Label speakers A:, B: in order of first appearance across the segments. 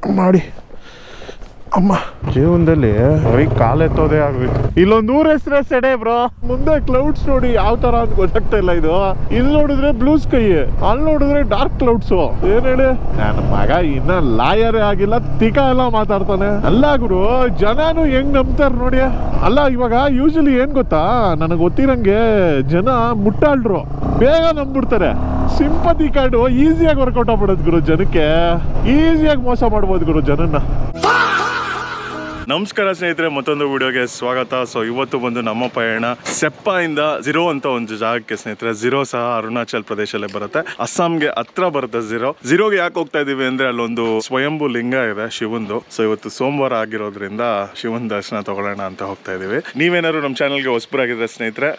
A: ಮಾಡಿ ಅಮ್ಮ ಜೀವನದಲ್ಲಿ ಬರೀ ಕಾಲೆತ್ತೋದೇ ಆಗೋಯ್ತು. ಇಲ್ಲೊಂದು ಊರ ಹೆಸರು ಸೆಡೆ ಬ್ರೋ. ಮುಂದೆ ಕ್ಲೌಡ್ಸ್ ನೋಡಿ ಯಾವ ತರ ಅಂತ ಗೊತ್ತಾಗ್ತಾ ಇಲ್ಲ. ಇದು ಇಲ್ಲಿ ನೋಡಿದ್ರೆ ಬ್ಲೂ ಸ್ಕೈ, ಅಲ್ಲಿ ನೋಡಿದ್ರೆ ಡಾರ್ಕ್ ಕ್ಲೌಡ್ಸ್. ಏನ್ ಹೇಳಿ, ನನ್ನ ಮಗ ಇನ್ನ ಲಾಯರೇ ಆಗಿಲ್ಲ, ತಿಕ ಎಲ್ಲ ಮಾತಾಡ್ತಾನೆ. ಅಲ್ಲ ಗುರು, ಜನನು ಹೆಂಗ್ ನಂಬ್ತಾರ ನೋಡಿ. ಅಲ್ಲ ಇವಾಗ ಯೂಶಲಿ ಏನ್ ಗೊತ್ತಾ, ನನಗೆ ಗೊತ್ತಿರಂಗೆ ಜನ ಮುಟ್ಟಾಳ್ರು ಬೇಗ ನಂಬ್ಬಿಡ್ತಾರೆ. ಸಿಂಪತಿ ಕಾರ್ಡು ಈಸಿಯಾಗಿ ವರ್ಕೌಟ್ ಆಗ್ಬಿಡೋದು ಗುರು. ಜನಕ್ಕೆ ಈಸಿಯಾಗಿ ಮೋಸ ಮಾಡ್ಬೋದು ಗುರು ಜನನ್ನ. ನಮಸ್ಕಾರ ಸ್ನೇಹಿತರೆ, ಮತ್ತೊಂದು ವಿಡಿಯೋಗೆ ಸ್ವಾಗತ. ಸೊ ಇವತ್ತು ಬಂದು ನಮ್ಮ ಪಯಣ ಸೆಪ್ಪ ಇಂದ ಝೀರೋ ಅಂತ ಒಂದು ಜಾಗಕ್ಕೆ ಸ್ನೇಹಿತರೆ. ಝೀರೋ ಸಹ ಅರುಣಾಚಲ್ ಪ್ರದೇಶಲ್ಲೇ ಬರುತ್ತೆ, ಅಸ್ಸಾಂಗೆ ಹತ್ರ ಬರುತ್ತೆ. ಝೀರೋಗೆ ಯಾಕೆ ಹೋಗ್ತಾ ಇದೀವಿ ಅಂದ್ರೆ ಅಲ್ಲೊಂದು ಸ್ವಯಂಭೂ ಲಿಂಗ ಇದೆ ಶಿವಂದು. ಸೊ ಇವತ್ತು ಸೋಮವಾರ ಆಗಿರೋದ್ರಿಂದ ಶಿವನ್ ದರ್ಶನ ತಗೊಳ್ಳೋಣ ಅಂತ ಹೋಗ್ತಾ ಇದೀವಿ. ನೀವೇನಾದ್ರು ನಮ್ಮ ಚಾನಲ್ಗೆ ಹೊಸಬರಾಗಿದ್ರೆ ಸ್ನೇಹಿತರೆ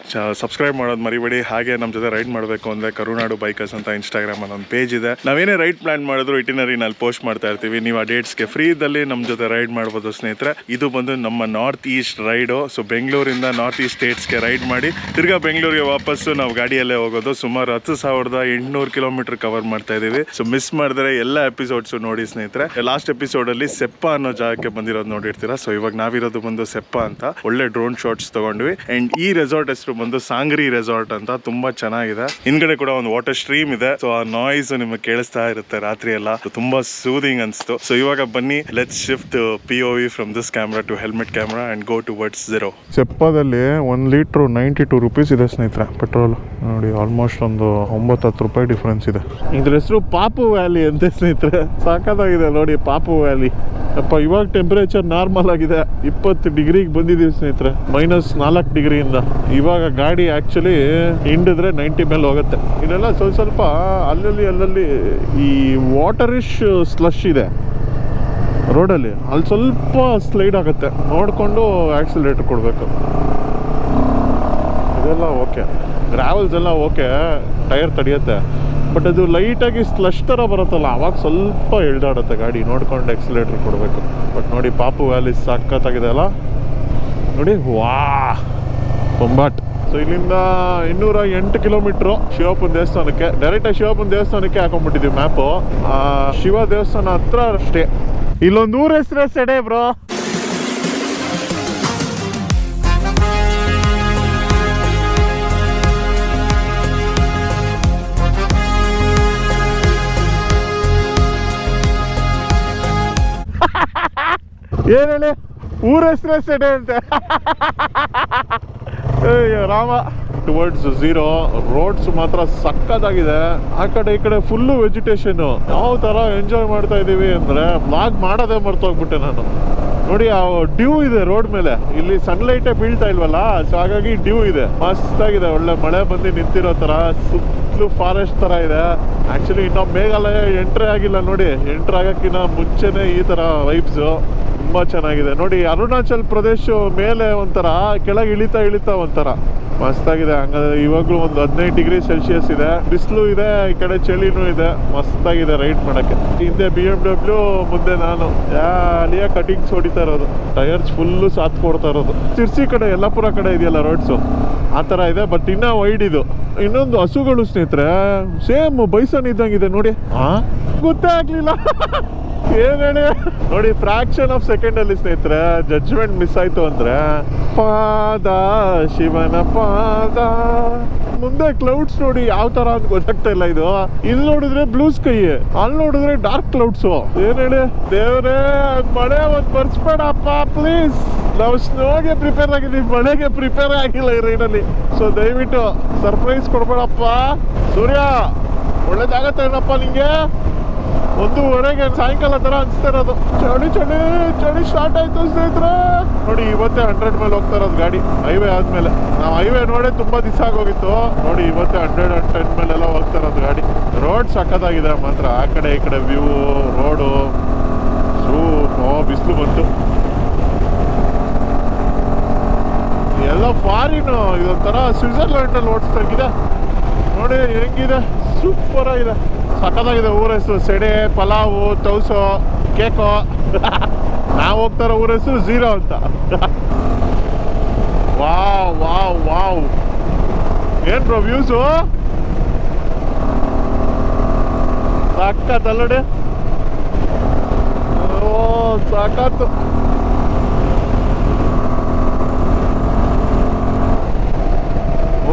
A: ಸಬ್ಸ್ಕ್ರೈಬ್ ಮಾಡೋದು ಮರಿಬೇಡಿ. ಹಾಗೆ ನಮ್ಮ ಜೊತೆ ರೈಡ್ ಮಾಡಬೇಕು ಅಂದ್ರೆ ಕರುನಾಡು ಬೈಕರ್ಸ್ ಅಂತ ಇನ್ಸ್ಟಾಗ್ರಾಮ್ ಅಲ್ಲಿ ಒಂದು ಪೇಜ್ ಇದೆ. ನಾವೇನೇ ರೈಡ್ ಪ್ಲಾನ್ ಮಾಡಿದ್ರು ಇಟಿನರಿನಲ್ಲಿ ಪೋಸ್ಟ್ ಮಾಡ್ತಾ ಇರ್ತೀವಿ. ನೀವು ಆ ಡೇಟ್ಸ್ಗೆ ಫ್ರೀ ಇದ್ದಲ್ಲಿ ನಮ್ಮ ಜೊತೆ ರೈಡ್ ಮಾಡ್ಬೋದು ಸ್ನೇಹಿತರೆ. ಇದು ಬಂದು ನಮ್ಮ ನಾರ್ತ್ ಈಸ್ಟ್ ರೈಡು. ಸೊ ಬೆಂಗಳೂರಿಂದ ನಾರ್ತ್ ಈಸ್ಟ್ ಸ್ಟೇಟ್ಸ್ಗೆ ರೈಡ್ ಮಾಡಿ ತಿರ್ಗಾ ಬೆಂಗಳೂರಿಗೆ ವಾಪಸ್ಸು ನಾವು ಗಾಡಿಯಲ್ಲೇ ಹೋಗೋದು. ಸುಮಾರು 10,800 ಕಿಲೋಮೀಟರ್ ಕವರ್ ಮಾಡ್ತಾ ಇದೀವಿ. ಸೊ ಮಿಸ್ ಮಾಡಿದ್ರೆ ಎಲ್ಲ ಎಪಿಸೋಡ್ಸ್ ನೋಡಿ ಸ್ನೇಹಿತರೆ. ಲಾಸ್ಟ್ ಎಪಿಸೋಡ್ ಅಲ್ಲಿ ಸೆಪ್ಪ ಅನ್ನೋ ಜಾಗಕ್ಕೆ ಬಂದಿರೋದು ನೋಡಿರ್ತೀರಾ. ಸೊ ಇವಾಗ ನಾವಿರೋದು ಬಂದು ಸೆಪ್ಪ ಅಂತ. ಒಳ್ಳೆ ಡ್ರೋನ್ ಶಾಟ್ಸ್ ತಗೊಂಡ್ವಿ. ಅಂಡ್ ಈ ರೆಸಾರ್ಟ್ ಹೆಸರು ಬಂದು ಸಾಂಗ್ರಿ ರೆಸಾರ್ಟ್ ಅಂತ. ತುಂಬಾ ಚೆನ್ನಾಗಿದೆ. ಹಿಂದ್ಗಡೆ ಕೂಡ ಒಂದು ವಾಟರ್ ಸ್ಟ್ರೀಮ್ ಇದೆ. ಸೊ ಆ ನಾಯ್ಸ್ ನಿಮಗೆ ಕೇಳಿಸ್ತಾ ಇರುತ್ತೆ ರಾತ್ರಿ ಎಲ್ಲ. ತುಂಬಾ ಸೂದಿಂಗ್ ಅನ್ಸ್ತು. ಸೊ ಇವಾಗ ಬನ್ನಿ, let's shift POV from this camera to helmet camera and go towards zero. ಸೆಪ್ಪದಲ್ಲಿ 1 ಲೀಟ್ರು 92 ರೂಪೀಸ್ ಇದೆ ಸ್ನೇಹಿತರೆ ಪೆಟ್ರೋಲ್. ನೋಡಿ ಆಲ್ಮೋಸ್ಟ್ ಒಂದು 9-10 ರೂಪಾಯಿ ಡಿಫ್ರೆನ್ಸ್ ಇದೆ. ಇದ್ರ ಹೆಸರು ಪಾಪು ವ್ಯಾಲಿ ಅಂತ ಸ್ನೇಹಿತರೆ. ಸಾಕಾಗಿದೆ ನೋಡಿ ಪಾಪು ವ್ಯಾಲಿ. ಅಪ್ಪ ಇವಾಗ ಟೆಂಪರೇಚರ್ ನಾರ್ಮಲ್ ಆಗಿದೆ, 20 ಡಿಗ್ರಿಗೆ ಬಂದಿದ್ದೀವಿ ಸ್ನೇಹಿತರೆ. -4 ಡಿಗ್ರಿಯಿಂದ. ಇವಾಗ ಗಾಡಿ ಆಕ್ಚುಲಿ ಹಿಂಡಿದ್ರೆ 90 ಮೇಲೆ ಹೋಗುತ್ತೆ. ಇದೆಲ್ಲ ಸ್ವಲ್ಪ ಅಲ್ಲಲ್ಲಿ ಈ ವಾಟರಿಶ್ ಸ್ಲಶ್ ಇದೆ ರೋಡಲ್ಲಿ. ಅಲ್ಲಿ ಸ್ವಲ್ಪ ಸ್ಲೈಡ್ ಆಗುತ್ತೆ, ನೋಡಿಕೊಂಡು ಆಕ್ಸಿಲೇಟರ್ ಕೊಡಬೇಕು. ಇದೆಲ್ಲ ಓಕೆ, ಗ್ರಾವೆಲ್ಸ್ ಎಲ್ಲ ಓಕೆ, ಟೈರ್ ತಡೆಯುತ್ತೆ. ಬಟ್ ಅದು ಲೈಟಾಗಿ ಸ್ಲಶ್ ಥರ ಬರುತ್ತಲ್ಲ, ಅವಾಗ ಸ್ವಲ್ಪ ಎಳ್ದಾಡುತ್ತೆ ಗಾಡಿ. ನೋಡ್ಕೊಂಡು ಆಕ್ಸಿಲೇಟರ್ ಕೊಡಬೇಕು. ಬಟ್ ನೋಡಿ ಪಾಪು ವ್ಯಾಲಿ ಸಖತ್ತಾಗಿದೆ ಅಲ್ಲ ನೋಡಿ. ವಾ ಬೊಂಬಾಟ್. ಸೊ ಇಲ್ಲಿಂದ 208 ಕಿಲೋಮೀಟ್ರು ಶಿವಪ್ಪನ ದೇವಸ್ಥಾನಕ್ಕೆ. ಡೈರೆಕ್ಟಾಗಿ ಶಿವಪ್ಪನ ದೇವಸ್ಥಾನಕ್ಕೆ ಹಾಕೊಂಡ್ಬಿಟ್ಟಿದ್ದೀವಿ ಮ್ಯಾಪು. ಶಿವ ದೇವಸ್ಥಾನ ಹತ್ರ ಅಷ್ಟೇ. ಇಲ್ಲೊಂದು ಊರ ಹೆಸರು ಸೆಡೆ ಬ್ರೋ. ಏನ್ ಹೇಳಿ, ಊರ ಹೆಸರು ಸೆಡೆ ಅಂತೆ. ರಾಮ. Towards zero. ರೋಡ್ಸ್ ಮಾತ್ರ ಸಕ್ಕತ್ತಾಗಿದೆ. ಆ ಕಡೆ ಈ ಕಡೆ ಫುಲ್ಲು ವೆಜಿಟೇಷನ್. ಯಾವ ತರ ಎಂಜಾಯ್ ಮಾಡ್ತಾ ಇದೀವಿ ಅಂದ್ರೆ ಬ್ಲಾಗ್ ಮಾಡೋದೇ ಮರ್ತೋಗ್ಬಿಟ್ಟೆ ನಾನು. ನೋಡಿ ಆ ಡ್ಯೂ ಇದೆ ರೋಡ್ ಮೇಲೆ. ಇಲ್ಲಿ ಸನ್ಲೈಟೇ ಬೀಳ್ತಾ ಇಲ್ವಲ್ಲ, ಸೊ ಹಾಗಾಗಿ ಡ್ಯೂ ಇದೆ. ಮಸ್ತಾಗಿದೆ, ಒಳ್ಳೆ ಮಳೆ ಬಂದು ನಿಂತಿರೋ ತರ. ಸುತ್ತಲೂ ಫಾರೆಸ್ಟ್ ತರ ಇದೆ. ಆಕ್ಚುಲಿ ಇನ್ನೂ ಮೇಘಾಲಯ ಎಂಟ್ರಿ ಆಗಿಲ್ಲ ನೋಡಿ. ಎಂಟ್ರಿ ಆಗಕ್ಕಿಂತ ಮುಂಚೆನೆ ಈ ತರ ವೈಬ್ಸ್ ತುಂಬಾ ಚೆನ್ನಾಗಿದೆ ನೋಡಿ. ಅರುಣಾಚಲ್ ಪ್ರದೇಶ ಮೇಲೆ ಒಂಥರ, ಕೆಳಗೆ ಇಳಿತಾ ಒಂಥರ ಮಸ್ತಾಗಿದೆ. ಹಂಗಾದ್ರೆ ಇವಾಗಲೂ ಒಂದು 15 ಡಿಗ್ರಿ ಸೆಲ್ಸಿಯಸ್ ಇದೆ. ಬಿಸಿಲು ಇದೆ, ಈ ಕಡೆ ಚಳಿನೂ ಇದೆ. ಮಸ್ತಾಗಿದೆ ರೈಡ್ ಮಾಡಕ್ಕೆ. ಹಿಂದೆ BMW, ಮುಂದೆ ನಾನು. ಅಲ್ಲಿಯ ಕಟಿಂಗ್ಸ್ ಹೊಡಿತಾ ಇರೋದು. ಟೈರ್ಸ್ ಫುಲ್ಲು ಸಾಥ್ ಕೊಡ್ತಾ ಇರೋದು. ಸಿರ್ಸಿ ಕಡೆ ಯಲ್ಲಾಪುರ ಕಡೆ ಇದೆಯಲ್ಲ ರೋಡ್ಸು, ಆ ಥರ ಇದೆ. ಬಟ್ ಇನ್ನೂ ವೈಡ್ ಇದು. ಇನ್ನೊಂದು ಹಸುಗಳು ಸ್ನೇಹಿತರೆ, ಸೇಮ್ ಬೈಸನ್ ಇದ್ದಂಗಿದೆ ನೋಡಿ. ಗೊತ್ತೇ ಆಗ್ಲಿಲ್ಲ. ಏನ್ ಹೇಳಿ ನೋಡಿ, ಫ್ರಾಕ್ಷನ್ ಆಫ್ ಸೆಕೆಂಡ್ ಅಲ್ಲಿ ಸ್ನೇಹಿತರೆ ಜಡ್ಜ್ಮೆಂಟ್ ಮಿಸ್ ಆಯ್ತು ಅಂದ್ರೆ ಪಾದ ಶಿವನ ಪಾದ. ಮುಂದೆ ಕ್ಲೌಡ್ಸ್ ನೋಡಿ ಯಾವ ತರ ಅಂತ ಗೊತ್ತಾಗ್ತಾ ಇಲ್ಲ. ಇದು ಇಲ್ಲಿ ನೋಡಿದ್ರೆ ಬ್ಲೂ ಸ್ಕೈ, ಅಲ್ಲಿ ನೋಡಿದ್ರೆ ಡಾರ್ಕ್ ಕ್ಲೌಡ್ಸ್. ಏನ್ ಹೇಳಿ ದೇವ್ರೇ, ಮಳೆ ಒಂದ್ ಬರ್ಸ್ಬೇಡಪ್ಪ ಪ್ಲೀಸ್. ನಾವು ಸ್ನೋಗೆ ಪ್ರಿಪೇರ್ ಆಗಿದ್ದೀವಿ, ಮಳೆಗೆ ಪ್ರಿಪೇರ್ ಆಗಿಲ್ಲ ಈ ರೈಡಲ್ಲಿ. ಸೊ ದಯವಿಟ್ಟು ಸರ್ಪ್ರೈಸ್ ಕೊಡ್ಬೇಡಪ್ಪ ಸೂರ್ಯ. ಒಳ್ಳೇದಾಗತ್ತೆ ಏನಪ್ಪ ನಿಂಗೆ. 1:30 ಸಾಯಂಕಾಲ ತರ ಅನ್ಸ್ತಾ ಇರೋದು. ಚಳಿ ಸ್ಟಾರ್ಟ್ ಆಯ್ತು ಸ್ನೇಹಿತರೆ. ನೋಡಿ ಇವತ್ತೇ 100 ಮೇಲೆ ಹೋಗ್ತಾ ಇರೋದು ಗಾಡಿ. ಹೈವೇ ಆದ್ಮೇಲೆ ನಾವು ಹೈವೇ ನೋಡೇ ತುಂಬಾ ದಿವಸ ಆಗೋಗಿತ್ತು. ನೋಡಿ ಇವತ್ತೇ 110 ಮೇಲೆಲ್ಲ ಹೋಗ್ತಾ ಇರೋದು ಗಾಡಿ. ರೋಡ್ ಸಕ್ಕತ್ತಾಗಿದೆ ಮಾತ್ರ. ಆ ಕಡೆ ಈ ಕಡೆ ವ್ಯೂ, ರೋಡು. ಬಿಸಿಲು ಬಂತು. ಎಲ್ಲ ಫಾರಿನ್. ಇದೊಂಥರ ಸ್ವಿಟ್ಜರ್ಲ್ಯಾಂಡ್ ಅಲ್ಲಿ ಓಡಿಸ್ದಂಗಿದೆ ನೋಡಿ. ಹೆಂಗಿದೆ, ಸೂಪರ್ ಆಗಿದೆ, ಸಕ್ಕತ್ತಾಗಿದೆ. ಊರ ಹೆಸರು ಸೆಡೆ, ಪಲಾವು, ತೌಸೋ, ಕೇಕೋ. ನಾವು ಹೋಗ್ತಾರ ಊರ ಹೆಸರು ಝೀರೋ ಅಂತ. ವಾವ್ ಏನ್ bro views ಸಕ್ಕತ್ತಲ್ಲಡೆ. ಸಾಕಾತು.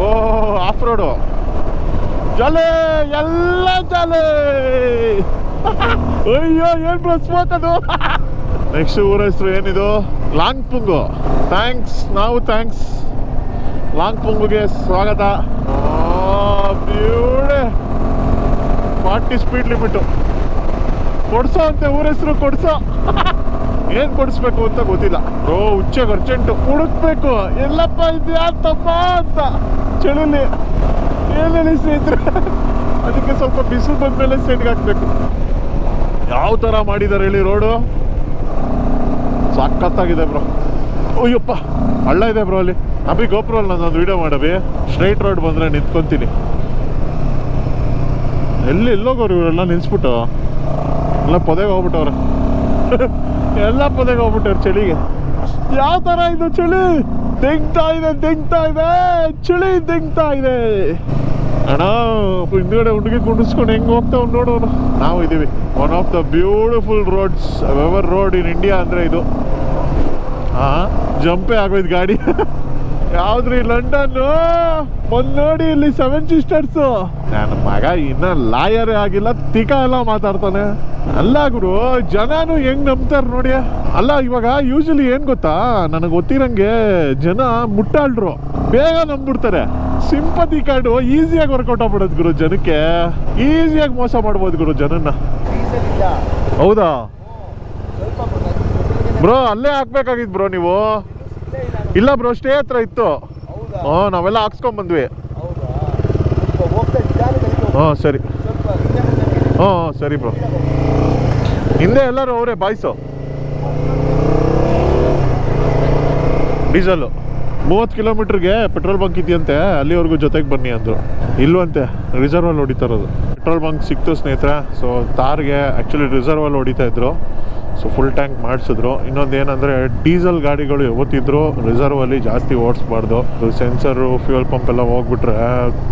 A: O of road ಜಲೆ ಎಲ್ಲ ಜಲೆ. ಅಯ್ಯೋ ಏನ್ ಬ್ರೋ ಸ್ಮೋಕ್ ಅದು. ನೆಕ್ಸ್ಟ್ ಊರ ಹೆಸರು ಏನಿದು? ಲಾಂಗ್ ಪುಂಗು. ಥ್ಯಾಂಕ್ಸ್, ನಾವು ಥ್ಯಾಂಕ್ಸ್. ಲಾಂಗ್ ಪುಂಗುಗೆ ಸ್ವಾಗತ. ಬ್ಯೂಡೆ 40 ಸ್ಪೀಡ್ ಲಿಮಿಟು. ಕೊಡ್ಸೋ ಅಂತೆ ಊರ ಹೆಸರು, ಕೊಡ್ಸೋ. ಏನ್ ಕೊಡಿಸ್ಬೇಕು ಅಂತ ಗೊತ್ತಿಲ್ಲ. ಹುಚ್ಚಗೆ ಅರ್ಜೆಂಟು ಹುಡುಕ್ಬೇಕು. ಎಲ್ಲಪ್ಪ ಇದೆಯಾ ತಮ್ಮ ಅಂತ ಚಳಿಲಿ. ಏನ್ ಹೇಳಿ ಸ್ನೇಹಿತರೆ, ಅದಕ್ಕೆ ಸ್ವಲ್ಪ ಬಿಸಿಲು ಬಂದ್ಮೇಲೆ ಸೆಟ್ಗೆ ಹಾಕ್ಬೇಕು. ಯಾವ ತರ ಮಾಡಿದಾರೆ ಹೇಳಿ ರೋಡು. ಸಖತ್ತಾಗಿದೆ ಬ್ರೋ. ಅಯ್ಯಪ್ಪ ಹಳ್ಳ ಇದೆ ಬ್ರೋ ಅಲ್ಲಿ. ಅಭಿ ಗೋಪುರ ನಾನು ವಿಡಿಯೋ ಮಾಡಬಿ. ಸ್ಟ್ರೈಟ್ ರೋಡ್ ಬಂದ್ರೆ ನಿಂತ್ಕೊಂತೀನಿ. ಎಲ್ಲೋಗೋರು ಇವರೆಲ್ಲ ನಿಲ್ಸ್ಬಿಟ್ಟು ಎಲ್ಲ ಪೊದೆಗೆ ಹೋಗ್ಬಿಟ್ಟವ್ರೆ. ಎಲ್ಲ ಪೊದೆಗೆ ಹೋಗ್ಬಿಟ್ಟವ್ರೆ ಚಳಿಗೆ. ಯಾವ ತರ ಇದು ಚಳಿ ತೆಗ್ತಾ ಇದೆ ಚಳಿ ತೆಗ್ತಾ ಇದೆ ಅಣ್ಣ. ಹಿಂದ್ಗಡೆ ಹುಡುಗಿ ಕುಂಡಿಸ್ಕೊಂಡು ಹೆಂಗ್ ಹೋಗ್ತಾವ್ ನೋಡೋಣ. ನಾವು ಇದೀವಿ one of the beautiful roads ever road in India ಅಂದ್ರೆ ಇದು. ಜಂಪೇ ಆಗೋಯ್ತು ಗಾಡಿ. ಯಾವ್ದ್ರಿ ಲಂಡನ್ ಒಂದ್ ನೋಡಿ ಇಲ್ಲಿ 7 ಸಿಸ್ಟರ್ಸ್. ನನ್ನ ಮಗ ಇನ್ನ ಲಾಯರೇ ಆಗಿಲ್ಲ, ತಿಕ ಎಲ್ಲ ಮಾತಾಡ್ತಾನೆ. ಅಲ್ಲ ಗುರು, ಜನನು ಹೆಂಗ್ ನಂಬ್ತಾರ ನೋಡಿ. ಅಲ್ಲ ಇವಾಗ ಯೂಶಲಿ ಏನ್ ಗೊತ್ತಾ, ನನಗೆ ಗೊತ್ತಿರಂಗೆ ಜನ ಮುಟ್ಟಾಳ್ರು ಬೇಗ ನಂಬ್ಬಿಡ್ತಾರೆ. ಸಿಂಪತಿ ಕಾರ್ಡು ಈಸಿಯಾಗಿ ವರ್ಕೌಟ್ ಆಗ್ಬಿಡೋದು ಗುರು. ಜನಕ್ಕೆ ಈಸಿಯಾಗಿ ಮೋಸ ಮಾಡ್ಬೋದು ಗುರು ಜನನ್ನ. ಹೌದಾ ಬ್ರೋ? ಅಲ್ಲೇ ಹಾಕ್ಬೇಕಾಗಿತ್ತು ಬ್ರೋ ನೀವು. ಇಲ್ಲ ಬ್ರೋ, ಸ್ಟೇ ಹತ್ರ ಇತ್ತು. ನಾವೆಲ್ಲ ಹಾಕ್ಸ್ಕೊಂಡ್ ಬಂದ್ವಿ. ಸರಿ. ಸರಿ ಬ್ರೋ. ಹಿಂದೆ ಎಲ್ಲರೂ ಅವರೇ ಬಾಯ್ಸು. ಡೀಸೆಲ್ 30 ಕಿಲೋಮೀಟರ್ಗೆ ಪೆಟ್ರೋಲ್ ಬಂಕ್ ಇದೆಯಂತೆ, ಅಲ್ಲಿವರೆಗೂ ಜೊತೆಗೆ ಬನ್ನಿ ಅಂದರು. ಇಲ್ವಂತೆ, ರಿಸರ್ವಲ್ಲಿ ಹೊಡಿತಾ ಇರೋದು. ಪೆಟ್ರೋಲ್ ಬಂಕ್ ಸಿಕ್ತು ಸ್ನೇಹಿತರೆ. ಸೊ ತಾರ್ಗೆ ಆ್ಯಕ್ಚುಲಿ ರಿಸರ್ವಲ್ಲಿ ಹೊಡಿತಾ ಇದ್ರು. ಸೊ ಫುಲ್ ಟ್ಯಾಂಕ್ ಮಾಡಿಸಿದ್ರು. ಇನ್ನೊಂದು ಏನಂದರೆ, ಡೀಸೆಲ್ ಗಾಡಿಗಳು ಯಾವತ್ತಿದ್ರು ರಿಸರ್ವಲ್ಲಿ ಜಾಸ್ತಿ ಓಡಿಸ್ಬಾರ್ದು. ಸೆನ್ಸರು, ಫ್ಯೂಯಲ್ ಪಂಪ್ ಎಲ್ಲ ಹೋಗ್ಬಿಟ್ರೆ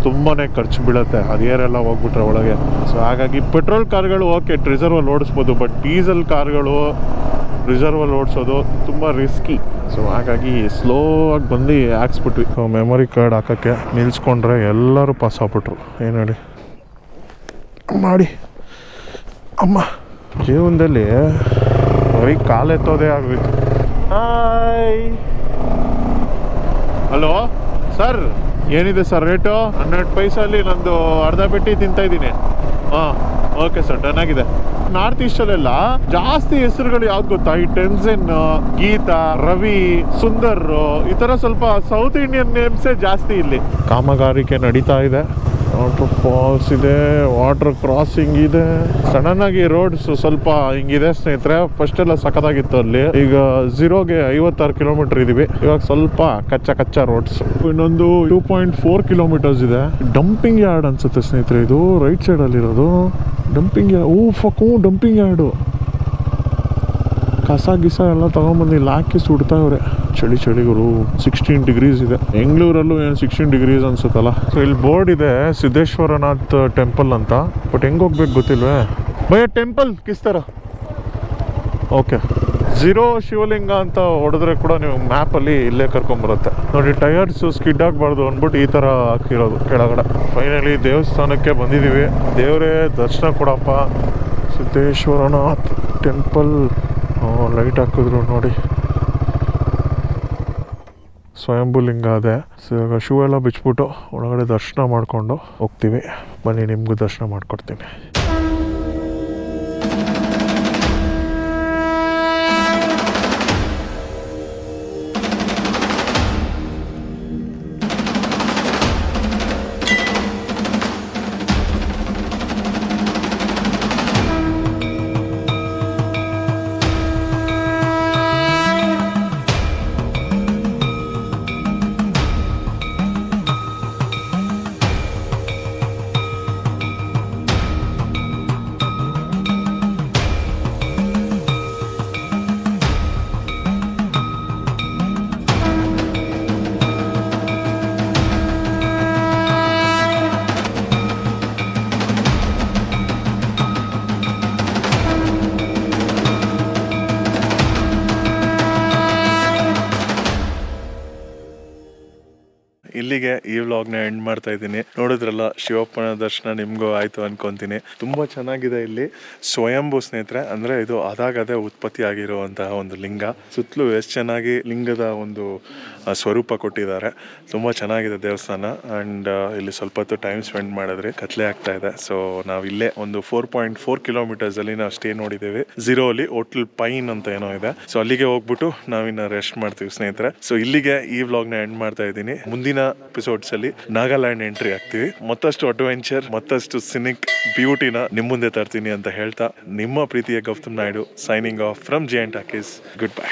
A: ತುಂಬಾ ಖರ್ಚು ಬೀಳುತ್ತೆ. ಅದು ಏರೆಲ್ಲ ಹೋಗ್ಬಿಟ್ರೆ ಒಳಗೆ. ಸೊ ಹಾಗಾಗಿ ಪೆಟ್ರೋಲ್ ಕಾರ್ಗಳು ಓಕೆ ರಿಸರ್ವಲ್ಲಿ ಓಡಿಸ್ಬೋದು, ಬಟ್ ಡೀಸೆಲ್ ಕಾರ್ಗಳು ರಿಸರ್ವಲ್ಲಿ ಓಡಿಸೋದು ತುಂಬ ರಿಸ್ಕಿ. ಸೊ ಹಾಗಾಗಿ ಸ್ಲೋ ಆಗಿ ಬಂದು ಹಾಕ್ಸ್ಬಿಟ್ವಿ. ಸೊ ಮೆಮೊರಿ ಕಾರ್ಡ್ ಹಾಕೋಕ್ಕೆ ನಿಲ್ಸ್ಕೊಂಡ್ರೆ ಎಲ್ಲರೂ ಪಾಸ್ ಆಗ್ಬಿಟ್ರು. ಏನು ಹೇಳಿ ಮಾಡಿ ಅಮ್ಮ. ಜೀವನದಲ್ಲಿ ಬರೀ ಕಾಲೆತ್ತೋದೇ ಆಗೋಯ್ತು. ಹಾಯ್, ಹಲೋ ಸರ್, ಏನಿದೆ ಸರ್ ರೇಟು? 12 ಪೈಸಲ್ಲಿ ನಂದು ಅರ್ಧ ಪೆಟ್ಟಿ ತಿಂತಾಯಿದ್ದೀನಿ. ಓಕೆ ಸರ್, ಡನ್ ಆಗಿದೆ. ನಾರ್ತ್ ಈಸ್ಟಲ್ಲೆಲ್ಲ ಜಾಸ್ತಿ ಹೆಸರುಗಳು ಯಾವ್ದು ಗೊತ್ತಾ? ಈ ಟೆನ್ಸೆನ್, ಗೀತಾ, ರವಿ, ಸುಂದರ್, ಈ ಥರ ಸ್ವಲ್ಪ ಸೌತ್ ಇಂಡಿಯನ್ ನೇಮ್ಸೇ ಜಾಸ್ತಿ ಇಲ್ಲಿ. ಕಾಮಗಾರಿಕೆ ನಡೀತಾ ಇದೆ. ವಾಟರ್ ಫಾಲ್ಸ್ ಇದೆ, ವಾಟರ್ ಕ್ರಾಸಿಂಗ್ ಇದೆ. ಸಡನ್ ಆಗಿ ರೋಡ್ಸ್ ಸ್ವಲ್ಪ ಹಿಂಗಿದೆ ಸ್ನೇಹಿತರೆ. ಫಸ್ಟ್ ಎಲ್ಲ ಸಖತ್ತಾಗಿತ್ತು ಅಲ್ಲಿ. ಈಗ 0ಗೆ 56 ಕಿಲೋಮೀಟರ್ ಇದೀವಿ. ಇವಾಗ ಸ್ವಲ್ಪ ಕಚ್ಚಾ ರೋಡ್ಸ್. ಇನ್ನೊಂದು 2.4 ಕಿಲೋಮೀಟರ್ಸ್ ಇದೆ. ಡಂಪಿಂಗ್ ಯಾರ್ಡ್ ಅನ್ಸುತ್ತೆ ಸ್ನೇಹಿತರೆ ಇದು, ರೈಟ್ ಸೈಡ್ ಅಲ್ಲಿ ಇರೋದು ಡಂಪಿಂಗ್ ಯಾರ್ಡ್. Dumping yard. ಕಸ ಗಿಸ ಎಲ್ಲ ತಗೊಂಡ್ಬಂದು ಇಲ್ಲಿ ಹಾಕಿ ಸುಡ್ತಾವ್ರೆ. ಚಳಿಗುರು 16 ಡಿಗ್ರೀಸ್ ಇದೆ. ಬೆಂಗಳೂರಲ್ಲೂ ಏನು 16 ಡಿಗ್ರೀಸ್ ಅನ್ಸುತ್ತಲ್ಲ. ಸೊ ಇಲ್ಲಿ ಬೋರ್ಡ್ ಇದೆ ಸಿದ್ದೇಶ್ವರನಾಥ್ ಟೆಂಪಲ್ ಅಂತ, ಬಟ್ ಹೆಂಗೆ ಹೋಗ್ಬೇಕು ಗೊತ್ತಿಲ್ವೇ. ಭಯ ಟೆಂಪಲ್ ಕಿಸ್ತಾರ. ಓಕೆ, 0 ಶಿವಲಿಂಗ ಅಂತ ಹೊಡೆದ್ರೆ ಕೂಡ ನೀವು ಮ್ಯಾಪಲ್ಲಿ ಇಲ್ಲೇ ಕರ್ಕೊಂಬರುತ್ತೆ ನೋಡಿ. ಟೈರ್ಸ್ ಸ್ಕಿಡ್ ಆಗಬಾರ್ದು ಅಂದ್ಬಿಟ್ಟು ಈ ಥರ ಹಾಕಿರೋದು ಕೆಳಗಡೆ. ಫೈನಲಿ ದೇವಸ್ಥಾನಕ್ಕೆ ಬಂದಿದ್ದೀವಿ. ದೇವರೇ ದರ್ಶನ ಕೊಡಪ್ಪ. ಸಿದ್ದೇಶ್ವರನಾಥ್ ಟೆಂಪಲ್ ಲೈಟ್ ಹಾಕಿದ್ರು ನೋಡಿ. ಸ್ವಯಂಭೂಲಿಂಗ ಅದೇ. ಸೊ ಇವಾಗ ಶೂ ಎಲ್ಲ ಬಿಚ್ಬಿಟ್ಟು ಒಳಗಡೆ ದರ್ಶನ ಮಾಡಿಕೊಂಡು ಹೋಗ್ತೀವಿ. ಬನ್ನಿ, ನಿಮಗೂ ದರ್ಶನ ಮಾಡಿಕೊಡ್ತೀನಿ.
B: ಇಲ್ಲಿಗೆ ಈ ವ್ಲಾಗ್ನ ಎಂಡ್ ಮಾಡ್ತಾ ಇದ್ದೀನಿ. ನೋಡಿದ್ರಲ್ಲ, ಶಿವಪ್ಪನ ದರ್ಶನ ನಿಮ್ಗೂ ಆಯ್ತು ಅನ್ಕೊಂತೀನಿ. ತುಂಬಾ ಚೆನ್ನಾಗಿದೆ ಇಲ್ಲಿ ಸ್ವಯಂಭೂ ಸ್ನೇಹಿತರೆ. ಅಂದ್ರೆ ಇದು ಅದಾಗದೇ ಉತ್ಪತ್ತಿ ಆಗಿರುವಂತಹ ಒಂದು ಲಿಂಗ. ಸುತ್ತಲೂ ಎಷ್ಟು ಚೆನ್ನಾಗಿ ಲಿಂಗದ ಒಂದು ಸ್ವರೂಪ ಕೊಟ್ಟಿದ್ದಾರೆ. ತುಂಬಾ ಚೆನ್ನಾಗಿದೆ ದೇವಸ್ಥಾನ. ಅಂಡ್ ಇಲ್ಲಿ ಸ್ವಲ್ಪ ಹೊತ್ತು ಟೈಮ್ ಸ್ಪೆಂಡ್ ಮಾಡಿದ್ರೆ ಕತ್ಲೆ ಆಗ್ತಾ ಇದೆ. ಸೊ ನಾವು ಇಲ್ಲೇ ಒಂದು 4.4 ಕಿಲೋಮೀಟರ್ಸ್ ಅಲ್ಲಿ ನಾವು ಸ್ಟೇ ನೋಡಿದ್ದೇವೆ. ಝೀರೋ ಅಲ್ಲಿ ಹೋಟೆಲ್ ಪೈನ್ ಅಂತ ಏನೋ ಇದೆ. ಸೊ ಅಲ್ಲಿಗೆ ಹೋಗ್ಬಿಟ್ಟು ನಾವಿನ್ನ ರೆಸ್ಟ್ ಮಾಡ್ತೀವಿ ಸ್ನೇಹಿತರೆ. ಸೊ ಇಲ್ಲಿಗೆ ಈ ವ್ಲಾಗ್ ನ ಎಂಡ್ ಮಾಡ್ತಾ ಇದ್ದೀನಿ. ಮುಂದಿನ ಎಪಿಸೋಡ್ಸ್ ಅಲ್ಲಿ ನಾಗಾಲ್ಯಾಂಡ್ ಎಂಟ್ರಿ ಆಗ್ತೀವಿ. ಮತ್ತಷ್ಟು ಅಡ್ವೆಂಚರ್, ಮತ್ತಷ್ಟು ಸಿನಿಕ್ ಬ್ಯೂಟಿನ ನಿಮ್ ಮುಂದೆ ತರ್ತೀನಿ ಅಂತ ಹೇಳ್ತಾ, ನಿಮ್ಮ ಪ್ರೀತಿಯ Gautam Naidu signing off from J and talkies. Good bye.